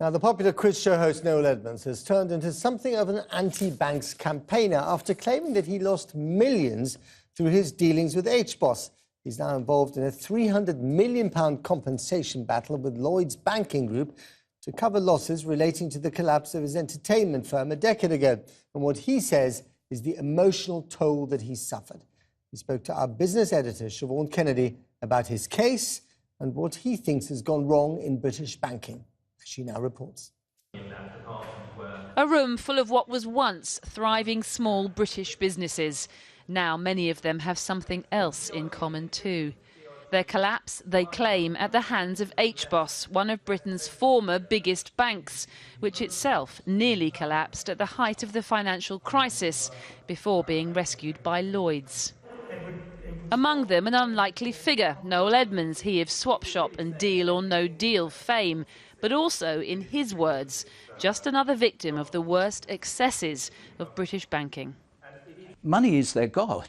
Now, the popular quiz show host Noel Edmonds has turned into something of an anti-banks campaigner after claiming that he lost millions through his dealings with HBOS. He's now involved in a £300 million compensation battle with Lloyds Banking Group to cover losses relating to the collapse of his entertainment firm a decade ago, and what he says is the emotional toll that he's suffered. He spoke to our business editor, Siobhan Kennedy, about his case and what he thinks has gone wrong in British banking. She now reports. A room full of what was once thriving small British businesses. Now many of them have something else in common too. Their collapse, they claim, at the hands of HBOS, one of Britain's former biggest banks, which itself nearly collapsed at the height of the financial crisis before being rescued by Lloyds. Among them, an unlikely figure, Noel Edmonds, he of Swap Shop and Deal or No Deal fame, but also, in his words, just another victim of the worst excesses of British banking. Money is their God.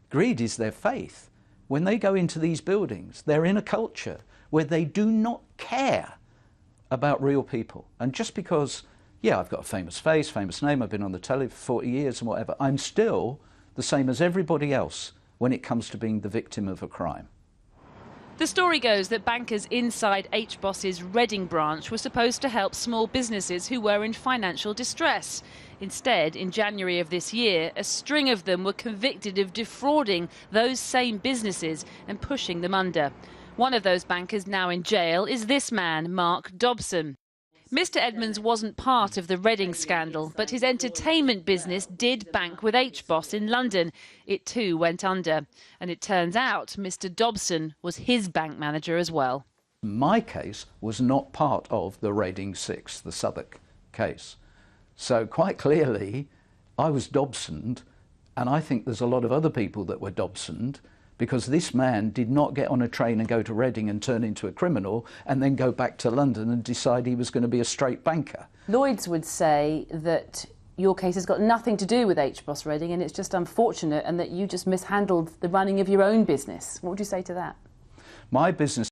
Greed is their faith. When they go into these buildings, they're in a culture where they do not care about real people. And just because, yeah, I've got a famous face, famous name, I've been on the telly for 40 years and whatever, I'm still the same as everybody else when it comes to being the victim of a crime. The story goes that bankers inside HBOS's Reading branch were supposed to help small businesses who were in financial distress. Instead, in January of this year, a string of them were convicted of defrauding those same businesses and pushing them under. One of those bankers now in jail is this man, Mark Dobson. Mr. Edmonds wasn't part of the Reading scandal, but his entertainment business did bank with HBOS in London. It too went under. And it turns out Mr. Dobson was his bank manager as well. My case was not part of the Reading 6, the Southwark case. So quite clearly, I was Dobsoned, and I think there's a lot of other people that were Dobsoned, because this man did not get on a train and go to Reading and turn into a criminal and then go back to London and decide he was going to be a straight banker. Lloyds would say that your case has got nothing to do with HBOS Reading and it's just unfortunate and that you just mishandled the running of your own business. What would you say to that? My business